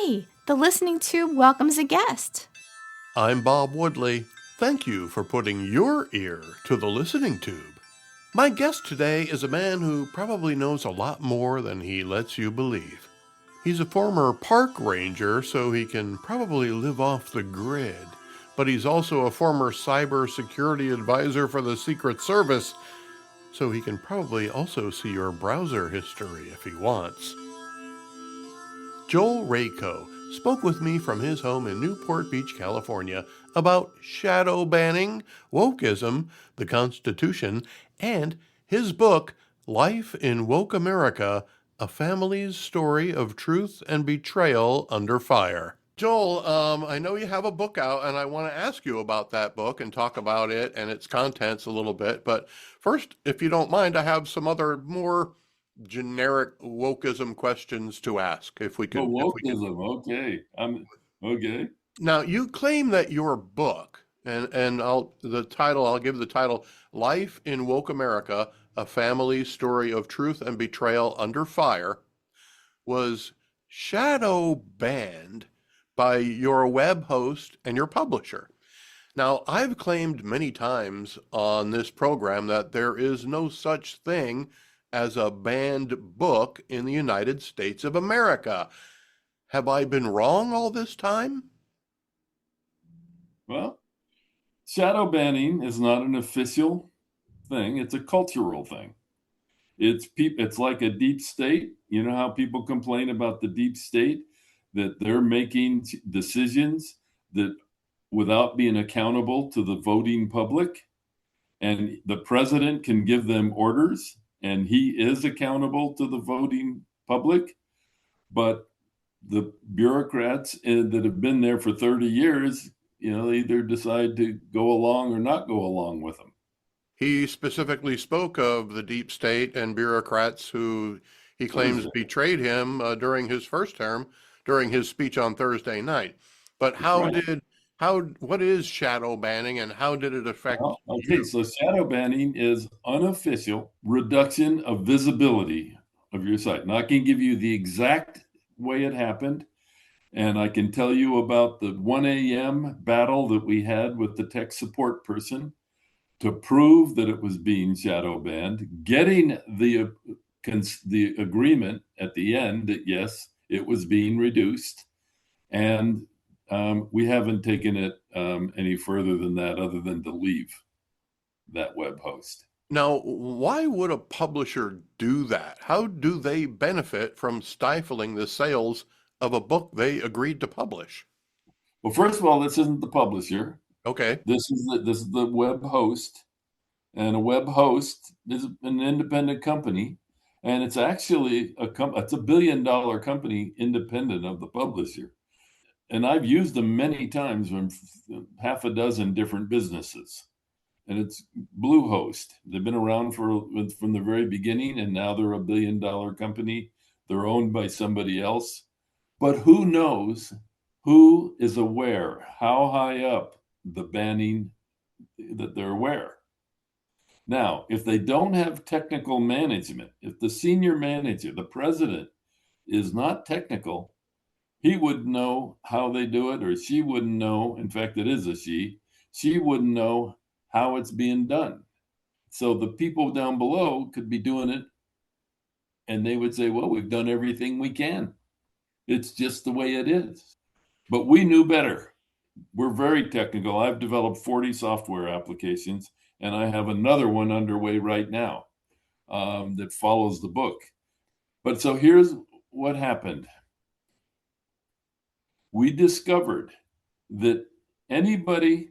Today, the Listening Tube welcomes a guest. I'm Bob Woodley. Thank you for putting your ear to the listening tube. My guest today is a man who probably knows a lot more than he lets you believe. He's a former park ranger, so he can probably live off the grid. But he's also a former cybersecurity advisor for the Secret Service, so he can probably also see your browser history if he wants. Joel Racow spoke with me from his home in Newport Beach, California, about shadow banning, wokeism, the Constitution, and his book, Life in Woke America, A Family's Story of Truth and Betrayal Under Fire. Joel, I know you have a book out, and I want to ask you about that book and talk about it and its contents a little bit. But first, if you don't mind, I have some other more generic wokeism questions to ask. If we could, wokeism. Okay. Okay. Now, you claim that your book, and I'll give the title, Life in Woke America, A Family Story of Truth and Betrayal Under Fire, was shadow banned by your web host and your publisher. Now, I've claimed many times on this program that there is no such thing as a banned book in the United States of America. Have I been wrong all this time? Well, shadow banning is not an official thing. It's a cultural thing. It's like a deep state. You know how people complain about the deep state, that they're making decisions that without being accountable to the voting public, and the president can give them orders and he is accountable to the voting public, but the bureaucrats that have been there for 30 years, they either decide to go along or not go along with them. He specifically spoke of the deep state and bureaucrats who he claims betrayed him during his first term, during his speech on Thursday night. But what is shadow banning and how did it affect you? So shadow banning is unofficial reduction of visibility of your site. Now, I can give you the exact way it happened, and I can tell you about the 1 a.m. battle that we had with the tech support person to prove that it was being shadow banned, getting the agreement at the end that yes, it was being reduced, and we haven't taken it any further than that, other than to leave that web host. Now, why would a publisher do that? How do they benefit from stifling the sales of a book they agreed to publish? Well, first of all, this isn't the publisher. Okay. This is the web host, and a web host is an independent company, and it's actually it's $1 billion company independent of the publisher. And I've used them many times from half a dozen different businesses. And it's Bluehost. They've been around from the very beginning, and now they're $1 billion company. They're owned by somebody else. But who knows who is aware, how high up the banning that they're aware. Now, if they don't have technical management, if the senior manager, the president, is not technical, he wouldn't know how they do it, or she wouldn't know. In fact, it is a she. She wouldn't know how it's being done. So the people down below could be doing it, and they would say, well, we've done everything we can. It's just the way it is. But we knew better. We're very technical. I've developed 40 software applications, and I have another one underway right now that follows the book. But so here's what happened. We discovered that anybody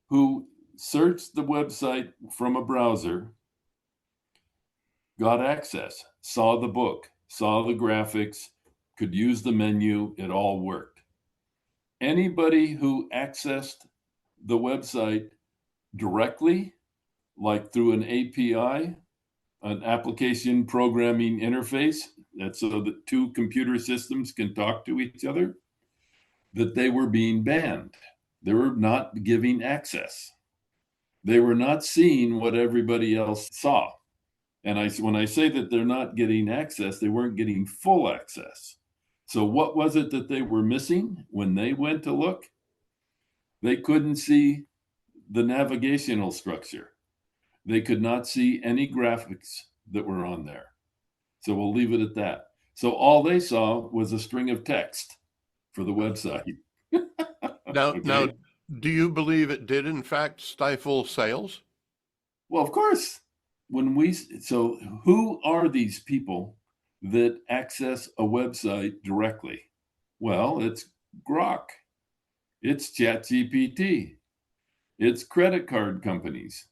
who searched the website from a browser got access, saw the book, saw the graphics, could use the menu, it all worked. Anybody who accessed the website directly, like through an API, an application programming interface, that's so that two computer systems can talk to each other, that they were being banned. They were not giving access. They were not seeing what everybody else saw. And when I say that they're not getting access, they weren't getting full access. So what was it that they were missing when they went to look? They couldn't see the navigational structure. They could not see any graphics that were on there. So we'll leave it at that. So all they saw was a string of text for the website. Now, Okay. do you believe it did in fact stifle sales? Well, of course, so who are these people that access a website directly? Well, it's Grok, it's ChatGPT, it's credit card companies,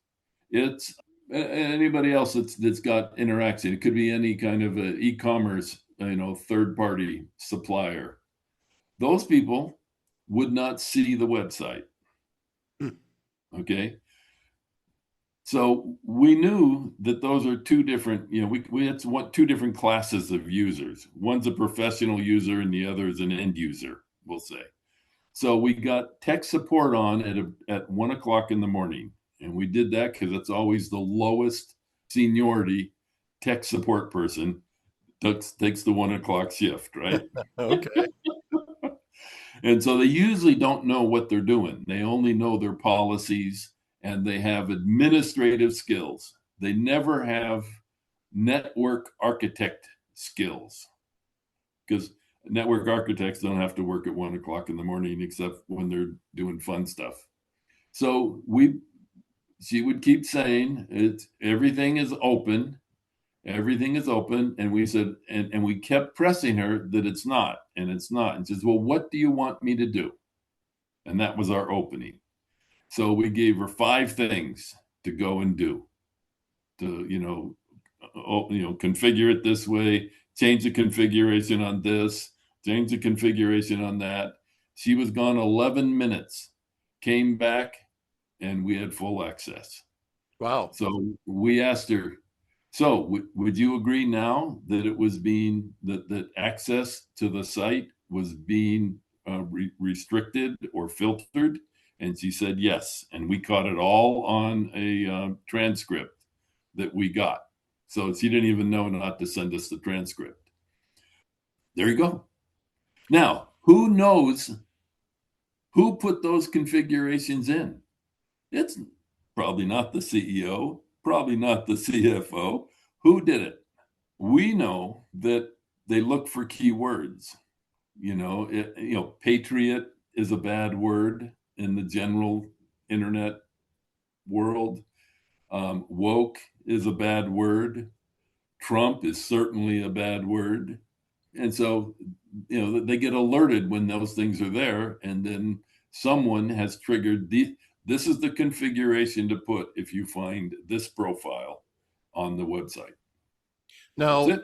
it's anybody else that's got interaction. It could be any kind of a e-commerce, third-party supplier. Those people would not see the website. Hmm. Okay. So we knew that those are two different, we had two different classes of users. One's a professional user and the other is an end user, we'll say. So we got tech support on at 1:00 in the morning. And we did that because it's always the lowest seniority tech support person takes the 1:00 shift, right? Okay. And so they usually don't know what they're doing. They only know their policies and they have administrative skills. They never have network architect skills because network architects don't have to work at 1:00 in the morning except when they're doing fun stuff. So she would keep saying everything is open. Everything is open. And we said, and we kept pressing her that it's not, and it's not. And she says, well, what do you want me to do? And that was our opening. So we gave her 5 things to go and do to, configure it this way, change the configuration on this, change the configuration on that. She was gone 11 minutes, came back, and we had full access. Wow. So we asked her, so would you agree now that it was that access to the site was being restricted or filtered? And she said yes. And we caught it all on a transcript that we got. So she didn't even know not to send us the transcript. There you go. Now, who knows who put those configurations in? It's probably not the CEO, probably not the CFO. Who did it? We know that they look for keywords. Patriot is a bad word in the general internet world. Woke is a bad word. Trump is certainly a bad word. And so, they get alerted when those things are there. And then someone has triggered this is the configuration to put if you find this profile on the website. That's Now, it.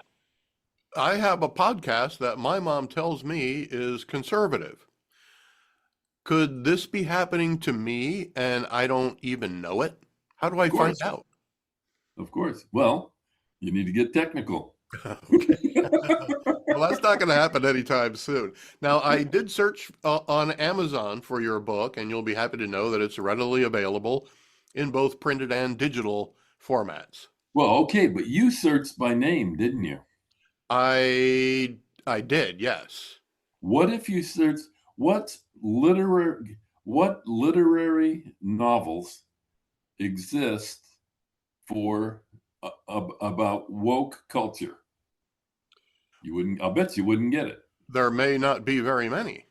I have a podcast that my mom tells me is conservative. Could this be happening to me and I don't even know it? How do Of I find course. out? Of course. Well, you need to get technical. Okay. Well, that's not going to happen anytime soon. Now, I did search on Amazon for your book, and you'll be happy to know that it's readily available in both printed and digital formats. Well, okay, but you searched by name, didn't you? I did, yes. What if you search what literary novels exist for about woke culture? You wouldn't. I'll bet you wouldn't get it. There may not be very many.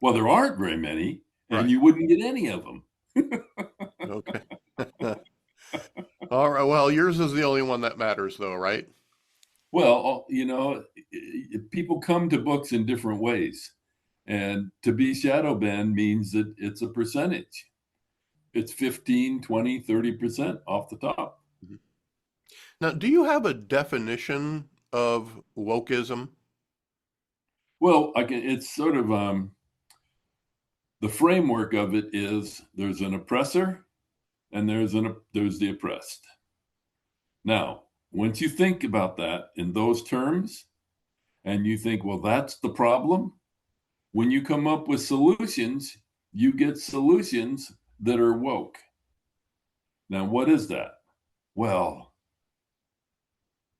Well, there aren't very many, and Right. you wouldn't get any of them. Okay. All right. Well, yours is the only one that matters, though, right? Well, people come to books in different ways. And to be shadow banned means that it's a percentage. It's 15, 20, 30% off the top. Mhm. Now, do you have a definition of wokeism? Well, it's sort of the framework of it is there's an oppressor and there's the oppressed. Now, once you think about that in those terms, and you think, well, that's the problem, when you come up with solutions, you get solutions that are woke. Now, what is that? Well,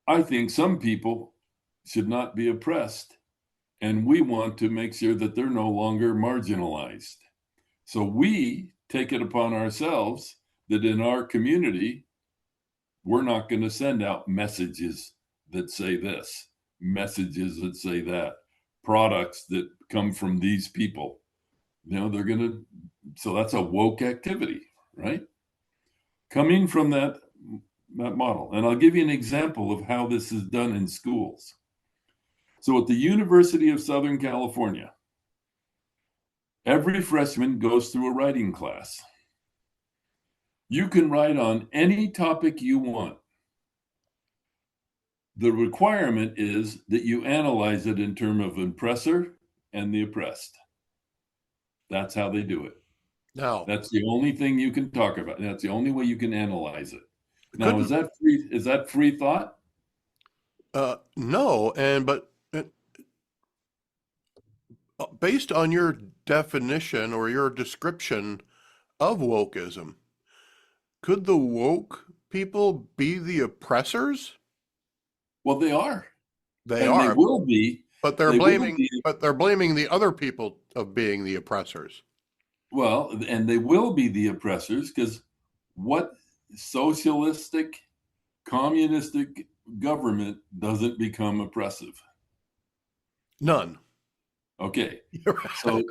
I think some people should not be oppressed and we want to make sure that they're no longer marginalized. So we take it upon ourselves that in our community, we're not going to send out messages that say this, messages that say that, products that come from these people. They're going to, so that's a woke activity, right? Coming from that model. And I'll give you an example of how this is done in schools. So at the University of Southern California, every freshman goes through a writing class. You can write on any topic you want. The requirement is that you analyze it in terms of oppressor and the oppressed. That's how they do it. Now, That's the only thing you can talk about. That's the only way you can analyze it. Now, is couldn't that free? Is that free thought? no, but based on your definition or your description of wokeism, could the woke people be the oppressors? Well, they are, They and they are, will be. but they're They will blaming be. but they're blaming the other people of being the oppressors. Well, and they will be the oppressors because what socialistic, communistic government doesn't become oppressive? None. Okay, You're right.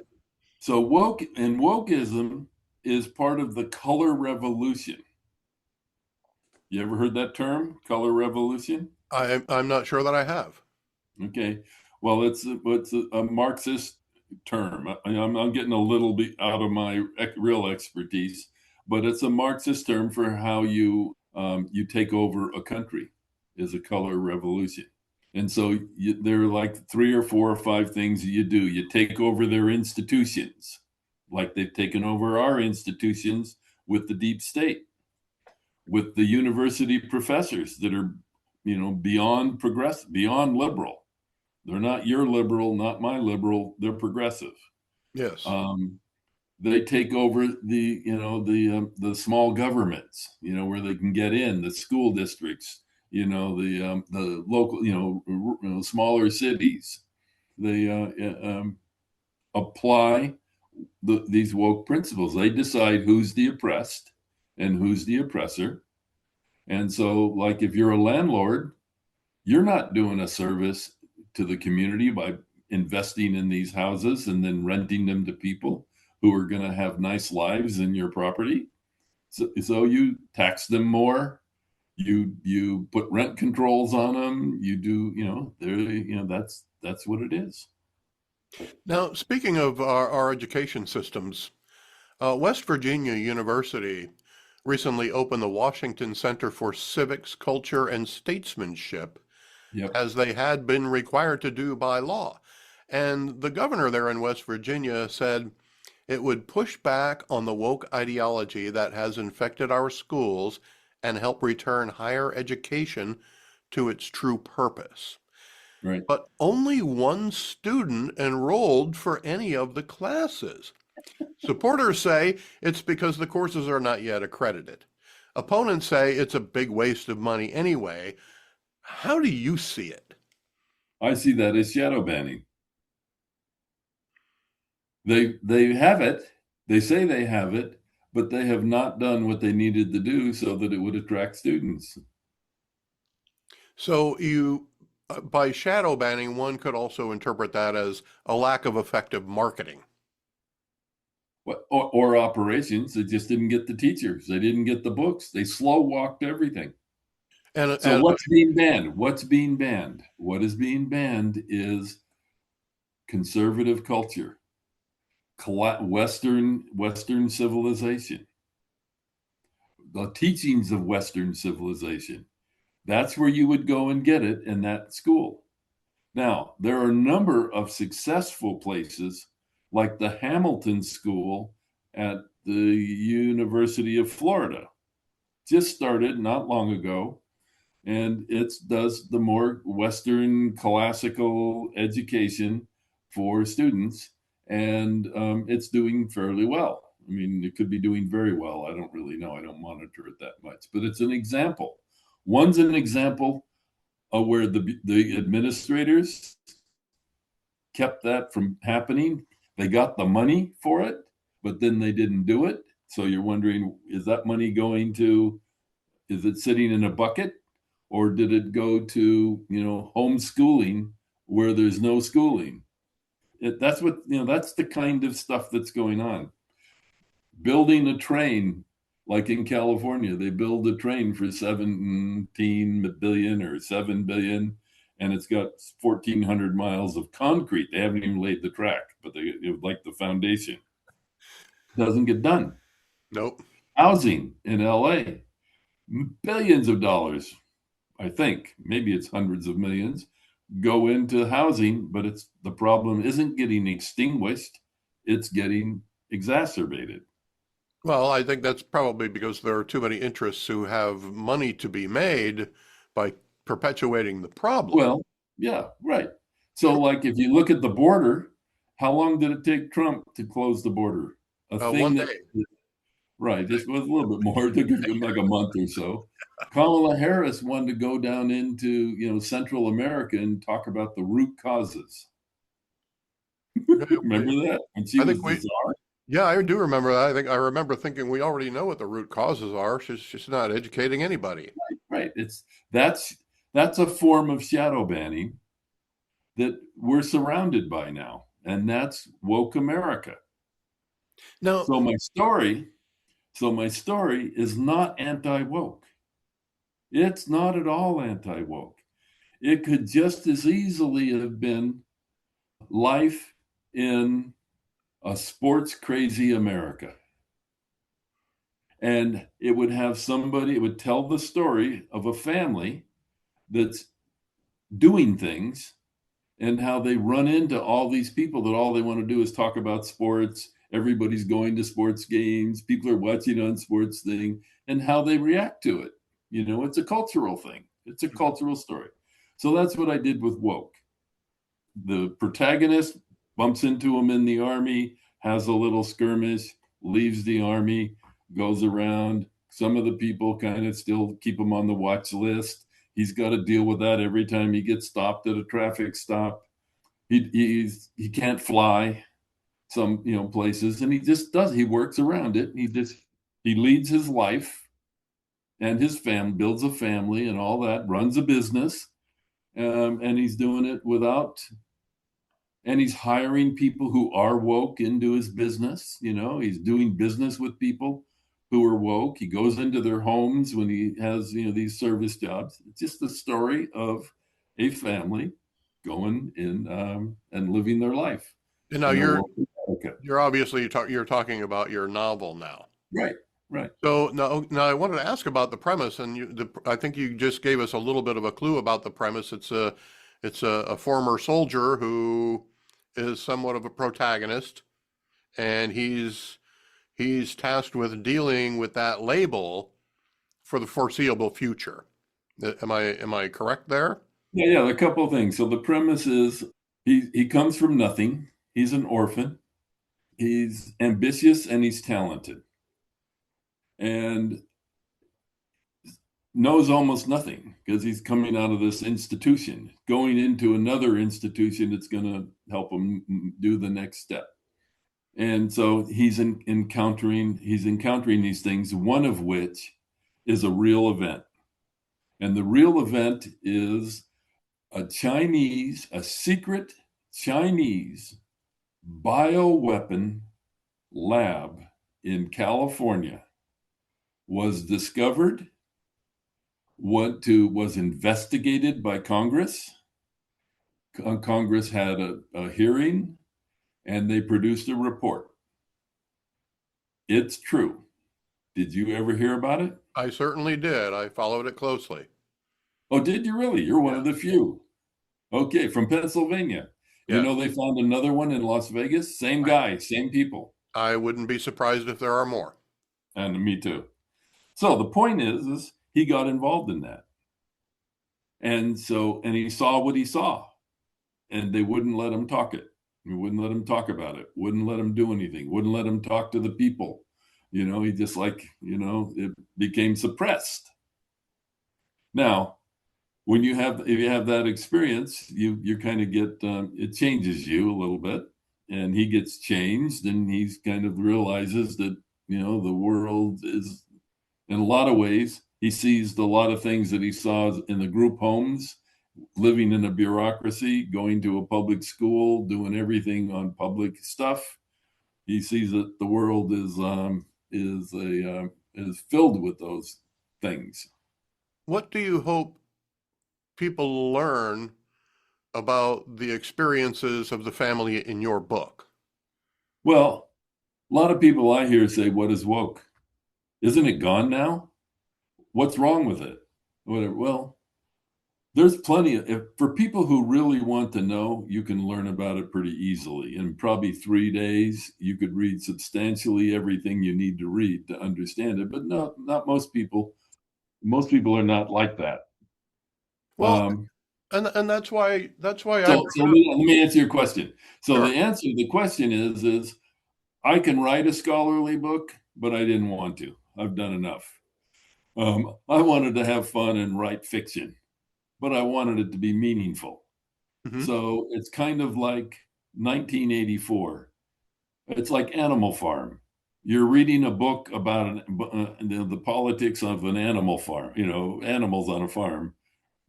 so wokeism is part of the color revolution. You ever heard that term, color revolution? I'm not sure that I have. Okay, well, it's a Marxist term. I'm getting a little bit out of my real expertise, but it's a Marxist term for how you take over a country, is a color revolution. And so there are like 3 or 4 or 5 things you do. You take over their institutions, like they've taken over our institutions with the deep state, with the university professors that are, beyond progressive, beyond liberal. They're not your liberal, not my liberal. They're progressive. Yes. Um, they take over the small governments, where they can get in the school districts, the local, smaller cities. They apply these woke principles. They decide who's the oppressed and who's the oppressor. And so, like, if you're a landlord, you're not doing a service to the community by investing in these houses and then renting them to people who are going to have nice lives in your property. So you tax them more. You put rent controls on them. You do, that's what it is. Now, speaking of our education systems, West Virginia University recently opened the Washington Center for Civics, Culture, and Statesmanship, Yep. as they had been required to do by law. And the governor there in West Virginia said it would push back on the woke ideology that has infected our schools and help return higher education to its true purpose. Right. But only one student enrolled for any of the classes. Supporters say it's because the courses are not yet accredited. Opponents say it's a big waste of money anyway. How do you see it? I see that as shadow banning. They have it. They say they have it, but they have not done what they needed to do so that it would attract students. So by shadow banning, one could also interpret that as a lack of effective marketing. Or operations. They just didn't get the teachers. They didn't get the books. They slow walked everything. So And what's being banned? What's being banned? What is being banned is conservative culture, Western civilization, the teachings of Western civilization. That's where you would go and get it in that school. Now, there are a number of successful places like the Hamilton School at the University of Florida. Just started not long ago, and it does the more Western classical education for students, and it's doing fairly well. I mean, it could be doing very well. I don't really know. I don't monitor it that much, but it's an example. One's an example where the administrators kept that from happening. They got the money for it, but then they didn't do it. So you're wondering, is that money is it sitting in a bucket, or did it go to, homeschooling where there's no schooling? That's the kind of stuff that's going on. Building a train, like in California, they build a train for 17 billion or 7 billion, and it's got 1,400 miles of concrete. They haven't even laid the track, but like the foundation. Doesn't get done. Nope. Housing in LA, billions of dollars, I think, maybe it's hundreds of millions, go into housing, but the problem isn't getting extinguished, it's getting exacerbated. Well, I think that's probably because there are too many interests who have money to be made by perpetuating the problem. Well, yeah, right. So, like, if you look at the border, how long did it take Trump to close the border? One day. Right, this was a little bit more. It took him like a month or so. Kamala Harris wanted to go down into, Central America and talk about the root causes. Remember that? And she was the czar? Yeah, I do remember that. I remember thinking we already know what the root causes are. She's not educating anybody. Right. That's a form of shadow banning that we're surrounded by now, and that's woke America. No. So my story is not anti-woke. It's not at all anti-woke. It could just as easily have been life in a sports crazy America. And it would tell the story of a family that's doing things and how they run into all these people that all they want to do is talk about sports. Everybody's going to sports games. People are watching on sports thing, and how they react to it. It's a cultural thing. It's a cultural story. So that's what I did with woke. The protagonist bumps into him in the army, has a little skirmish, leaves the army, goes around. Some of the people kind of still keep him on the watch list. He's got to deal with that every time he gets stopped at a traffic stop. He can't fly some places, and he works around it. He leads his life and his family, builds a family and all that, runs a business, and he's doing it and he's hiring people who are woke into his business. He's doing business with people who are woke. He goes into their homes when he has these service jobs. It's just the story of a family going in and living their life. And now you're obviously you're talking about your novel now. Right. So now I wanted to ask about the premise, and I think you just gave us a little bit of a clue about the premise. It's a former soldier who is somewhat of a protagonist, and he's tasked with dealing with that label for the foreseeable future. Am I correct there? Yeah, a couple of things. So the premise is he comes from nothing. He's an orphan. He's ambitious and he's talented, and knows almost nothing because he's coming out of this institution, going into another institution that's going to help him do the next step. And so he's encountering these things, one of which is a real event. And the real event is a secret Chinese bioweapon lab in California was discovered, was investigated by Congress. Congress had a hearing, and they produced a report. It's true. Did you ever hear about it? I certainly did. I followed it closely. Oh, did you really? You're one of the few. Okay, from Pennsylvania. Yeah. They found another one in Las Vegas. Same guy, same people. I wouldn't be surprised if there are more. And me too. So the point is he got involved in that. And he saw what he saw, and they wouldn't let him talk it. He wouldn't let him talk about it, wouldn't let him do anything, wouldn't let him talk to the people. He just it became suppressed. Now, when if you have that experience, you kind of get it changes you a little bit, and he gets changed, and he's kind of realizes that the world is, in a lot of ways, he sees a lot of things that he saw in the group homes, living in a bureaucracy, going to a public school, doing everything on public stuff. He sees that the world is filled with those things. What do you hope people learn about the experiences of the family in your book? Well, a lot of people I hear say, "What is woke? Isn't it gone now? What's wrong with it?" Whatever. Well, there's plenty for people who really want to know, you can learn about it pretty easily. In probably 3 days, you could read substantially everything you need to read to understand it. But no, not most people. Most people are not like that. Well, and that's why I So bring it let me answer your question. So up. the answer to the question is I can write a scholarly book, but I didn't want to. I've done enough. I wanted to have fun and write fiction, but I wanted it to be meaningful. Sure. So it's kind of like 1984. It's like Animal Farm. You're reading a book about the politics of an animal farm, animals on a farm,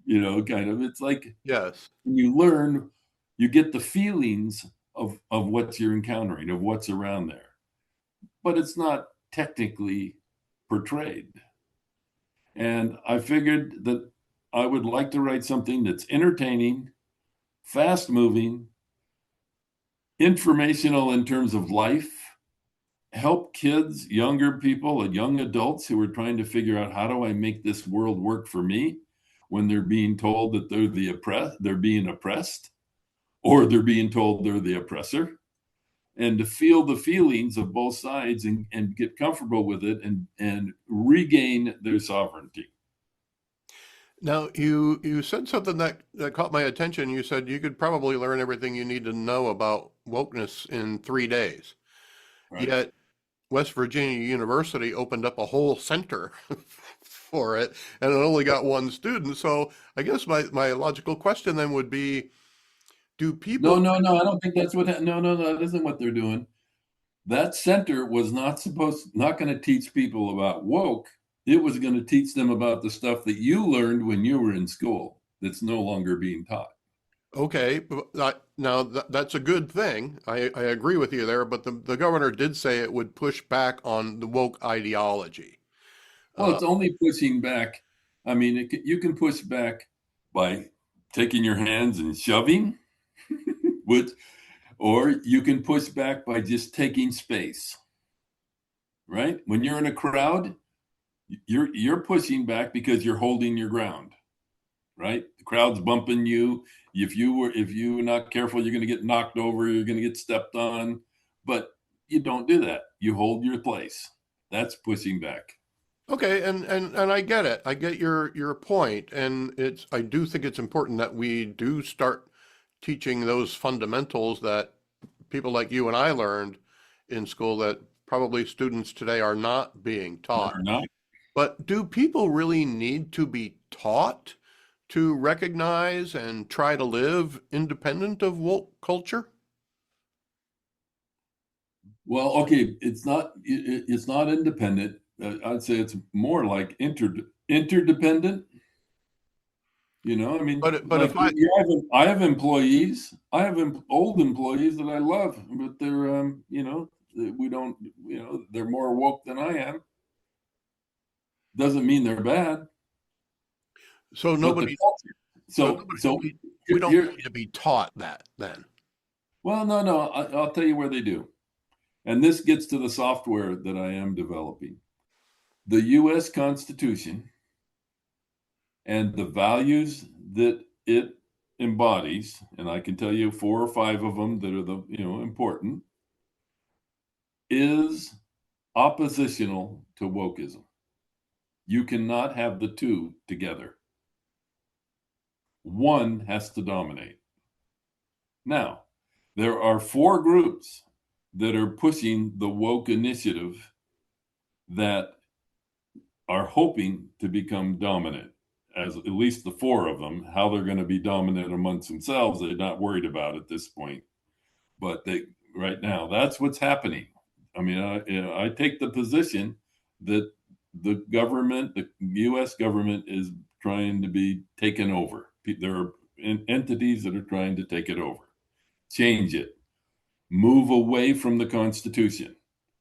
kind of. It's like Yes. when you learn, you get the feelings of what you're encountering, of what's around there. But it's not technically portrayed. And I figured that I would like to write something that's entertaining, fast moving, informational in terms of life, help kids, younger people, and young adults who are trying to figure out, how do I make this world work for me, when they're being told that they're being oppressed, or they're being told they're the oppressor, and to feel the feelings of both sides, and get comfortable with it, and regain their sovereignty. Now, you said something that caught my attention. You said you could probably learn everything you need to know about wokeness in 3 days. Right. Yet West Virginia University opened up a whole center for it, and it only got one student. So I guess my logical question then would be, do No, people no, no. I don't think that's what. No, no, no. That isn't what they're doing. That center was not going to teach people about woke. It was going to teach them about the stuff that you learned when you were in school that's no longer being taught. okay, now that's a good thing. I agree with you there, but the governor did say it would push back on the woke ideology. Well, Uh, it's only pushing back. I mean, you can push back by taking your hands and shoving, which, or you can push back by just taking space. Right? When you're in a crowd, you're pushing back because you're holding your ground. Right? The crowd's bumping you. If you're not careful, you're going to get knocked over. You're going to get stepped on. But you don't do that. You hold your place. That's pushing back. Okay, and I get it. I get your point, and I do think it's important that we do start teaching those fundamentals that people like you and I learned in school that probably students today are not being taught. Or not. But do people really need to be taught to recognize and try to live independent of woke culture? Well, okay, it's not independent. I'd say it's more like interdependent. I mean, But like if I I have employees. I have old employees that I love, but they're we don't they're more woke than I am. Doesn't mean they're bad, so but the nobody culture. so So nobody so we don't here. need to be taught that then. Well, no. I'll tell you where they do, and this gets to the software that I am developing. The U.S. Constitution and the values that it embodies, and I can tell you 4 or 5 of them that are the important, is oppositional to wokeism. You cannot have the two together. One has to dominate. Now, there are 4 groups that are pushing the woke initiative that are hoping to become dominant. as at least the four of them. How they're going to be dominant amongst themselves, they're not worried about at this point. But right now, that's what's happening. I mean, I take the position that the government, the U.S. government, is trying to be taken over. There are entities that are trying to take it over, change it, move away from the Constitution.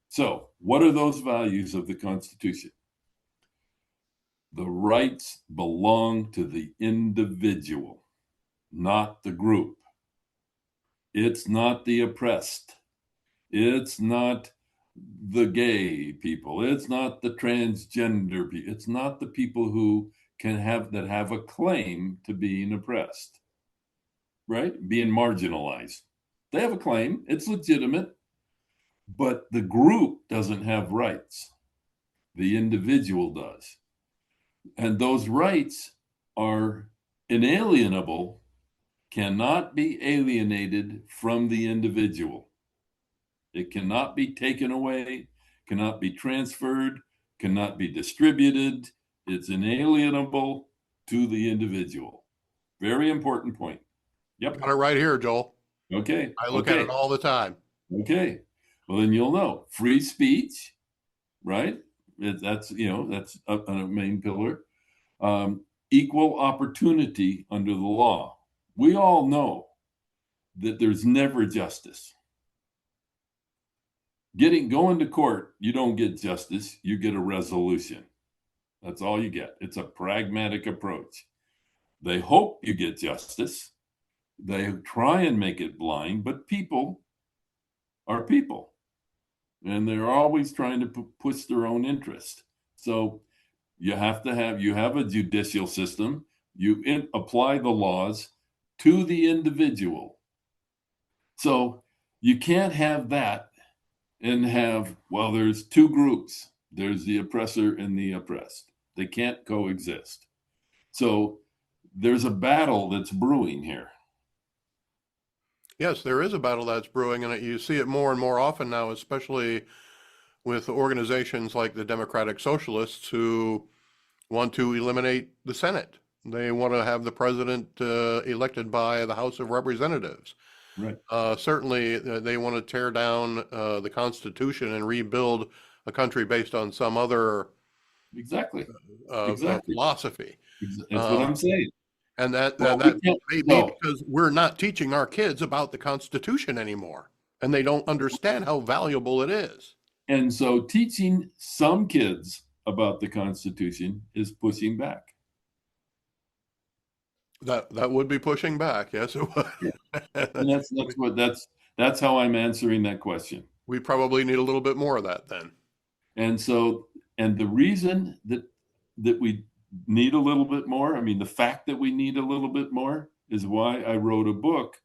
So, what are those values of the Constitution? The rights belong to the individual, not the group. It's not the oppressed. It's not the gay people. It's not the transgender people. It's not the people who have a claim to being oppressed, right? Being marginalized. They have a claim. It's legitimate. But the group doesn't have rights. The individual does. And those rights are inalienable, cannot be alienated from the individual. It cannot be taken away, cannot be transferred, cannot be distributed. It's inalienable to the individual. Very important point. Yep. Got it right here, Joel. Okay. I look at it all the time. Okay. Well, then you'll know. Free speech, right? That's a main pillar. Equal opportunity under the law. We all know that there's never justice. Going to court, you don't get justice, you get a resolution. That's all you get. It's a pragmatic approach. They hope you get justice. They try and make it blind, but people are people. And they're always trying to push their own interest. So you have a judicial system. You apply the laws to the individual. So you can't have that and there's two groups. There's the oppressor and the oppressed. They can't coexist. So there's a battle that's brewing here. Yes, there is a battle that's brewing, and you see it more and more often now, especially with organizations like the Democratic Socialists who want to eliminate the Senate. They want to have the president elected by the House of Representatives. Right. Certainly, they want to tear down the Constitution and rebuild a country based on some other philosophy. That's what I'm saying. And that may be because we're not teaching our kids about the Constitution anymore, and they don't understand how valuable it is. And so teaching some kids about the Constitution is pushing back. That would be pushing back, yes, it would. Yeah. And that's how I'm answering that question. We probably need a little bit more of that then. And the reason that we need a little bit more, the fact that we need a little bit more is why I wrote a book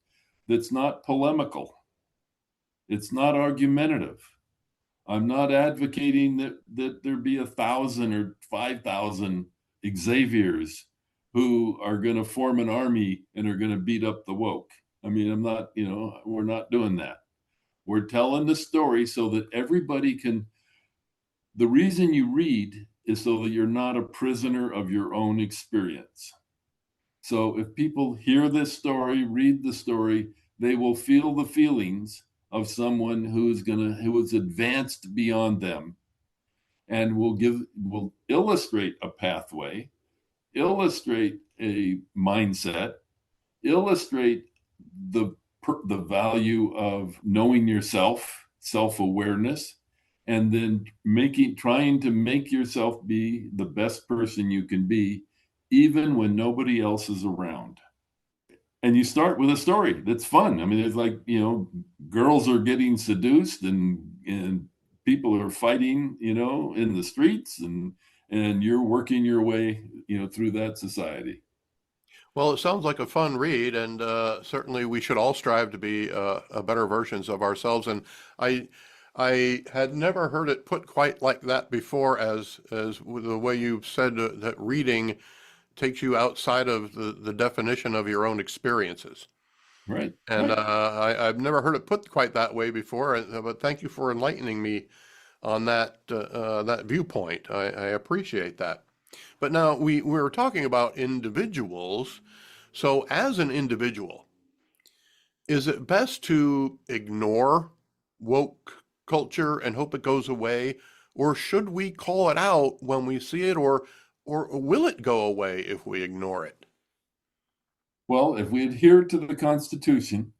that's not polemical. It's not argumentative. I'm not advocating that there be 1,000 or 5,000 Xaviers who are going to form an army and are going to beat up the woke. I'm not, we're not doing that. We're telling the story so that everybody can. The reason you read is so that you're not a prisoner of your own experience. So if people hear this story, read the story, they will feel the feelings of someone who is advanced beyond them, and will illustrate a pathway, illustrate a mindset, illustrate the value of knowing yourself, self-awareness, and then trying to make yourself be the best person you can be, even when nobody else is around. And you start with a story that's fun. It's like, girls are getting seduced and people are fighting, in the streets, and you're working your way, through that society. Well, it sounds like a fun read, and certainly we should all strive to be better versions of ourselves. And I had never heard it put quite like that before, as the way you said that reading takes you outside of the definition of your own experiences. Right. And I've never heard it put quite that way before, but thank you for enlightening me on that viewpoint. I appreciate that. But now we're talking about individuals. So as an individual, is it best to ignore woke culture and hope it goes away, or should we call it out when we see it, or will it go away if we ignore it? Well, if we adhere to the Constitution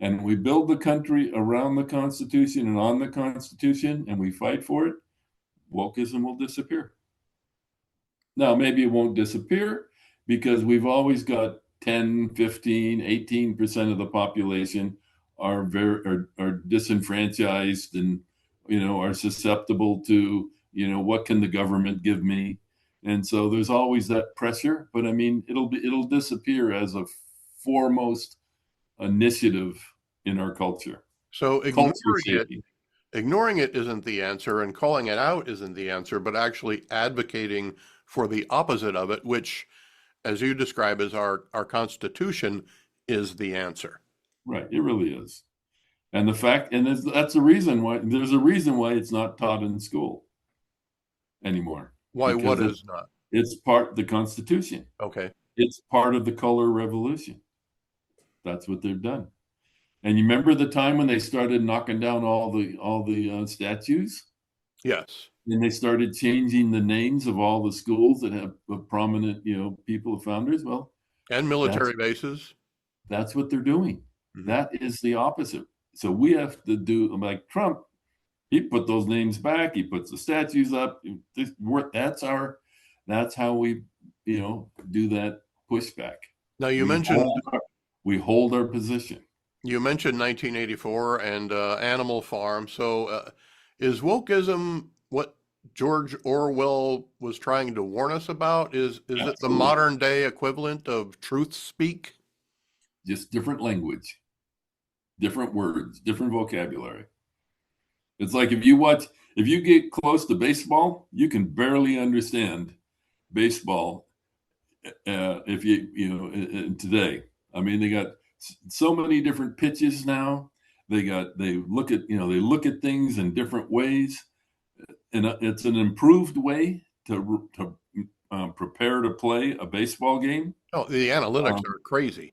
and we build the country around the Constitution and on the Constitution and we fight for it, wokeism will disappear. Now, maybe it won't disappear because we've always got 10, 15, 18% of the population are disenfranchised and are susceptible to what can the government give me, and so there's always that pressure. But I mean, it'll disappear as a foremost initiative in our culture. So Culture shaping. ignoring it isn't the answer, and calling it out isn't the answer, but actually advocating for the opposite of it, which, as you describe as our Constitution, is the answer. Right, it really is. And that's a reason why there's a reason why it's not taught in school anymore. Why? Because What is not? it's part of the Constitution. Okay. It's part of the color revolution. That's what they've done. And you remember the time when they started knocking down all the statues? Yes. And they started changing the names of all the schools that have prominent, people, founders. Well, And military bases. that's what they're doing. Mhm. That is the opposite. So we have to do like Trump. He put those names back. He puts the statues up. That's how we, do that pushback. Now We hold our position. you mentioned 1984 and Animal Farm. So is wokeism what George Orwell was trying to warn us about? Is it the modern day equivalent of truth speak? Just different language, different words, different vocabulary. It's like if you get close to baseball, you can barely understand baseball. If today, I mean, they got so many different pitches now. They look at things in different ways, and it's an improved way to prepare to play a baseball game. Oh, the analytics are crazy.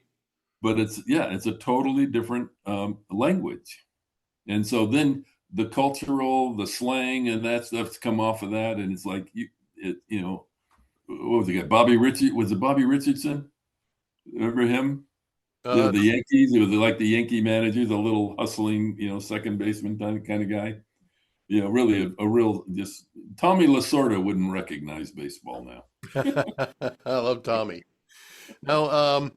But it's a totally different language, and so then the slang and that stuff's come off of that, and it's like what was the guy? Was it Bobby Richardson? Remember him? The Yankees. It was like the Yankee manager, the little hustling, second baseman kind of guy. Really a real just Tommy Lasorda wouldn't recognize baseball now. I love Tommy. Now,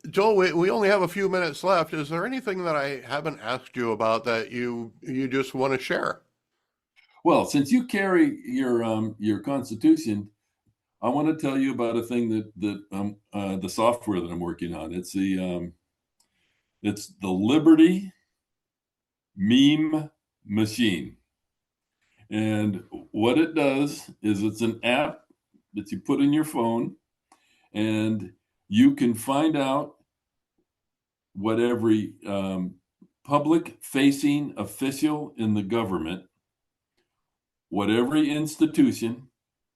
Joel, we only have a few minutes left. Is there anything that I haven't asked you about that you just want to share? Well, since you carry your Constitution, I want to tell you about a thing that the software that I'm working on. It's the Liberty Meme Machine, and what it does is it's an app that you put in your phone, and you can find out what every public-facing official in the government, what every institution,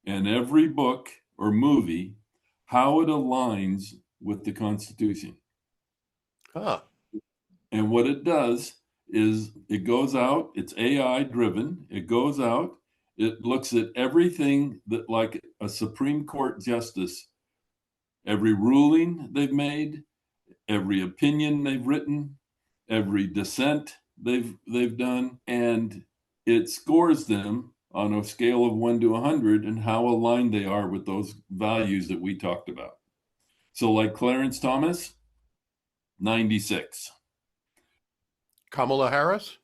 and every book or movie, how it aligns with the Constitution. Huh. And what it does is it goes out, it's AI driven, it goes out, it looks at everything that, like a Supreme Court justice, every ruling they've made, every opinion they've written, every dissent they've done, and it scores them on a scale of 1 to 100 and how aligned they are with those values that we talked about. So like Clarence Thomas, 96. Kamala Harris?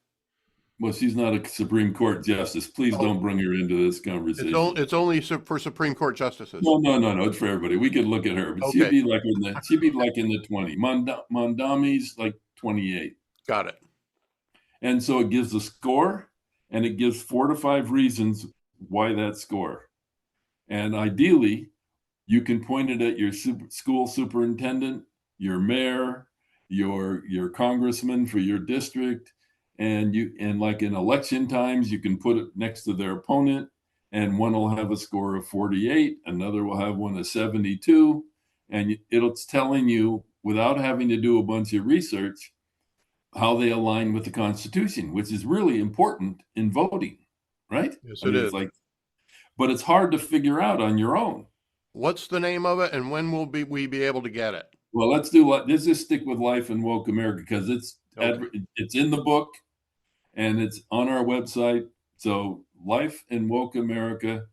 Well, she's not a Supreme Court justice. Please don't bring her into this conversation. It's only for Supreme Court justices. No. It's for everybody. We could look at her, but Okay. she'd be like in the 20. Mondami's like 28. Got it. And so it gives a score, and it gives 4 to 5 reasons why that score. And ideally, you can point it at your school superintendent, your mayor, your congressman for your district, and like in election times, you can put it next to their opponent, and one will have a score of 48, another will have one of 72, and it's telling you, without having to do a bunch of research, how they align with the Constitution, which is really important in voting, right? Yes, I it mean, is. it's like, but it's hard to figure out on your own. What's the name of it, and when will we be able to get it? Well, let's just stick with Life in Woke America, because Okay. it's in the book and it's on our website. So Life in Woke America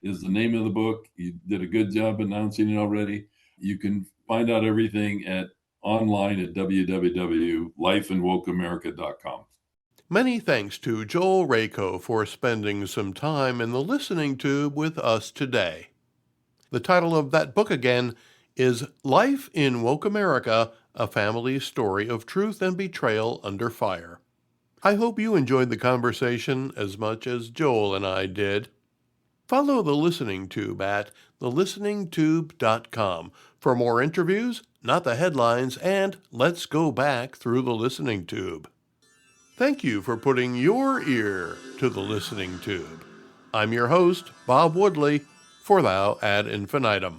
is the name of the book. You did a good job announcing it already. You can find out everything online at www.lifeandwokeamerica.com. Many thanks to Joel Racow for spending some time in the listening tube with us today. The title of that book again is Life in Woke America, A Family Story of Truth and Betrayal Under Fire. I hope you enjoyed the conversation as much as Joel and I did. Follow the Listening Tube at thelisteningtube.com for more interviews, not the headlines, and let's go back through the Listening Tube. Thank you for putting your ear to the Listening Tube. I'm your host, Bob Woodley, for Thou ad infinitum.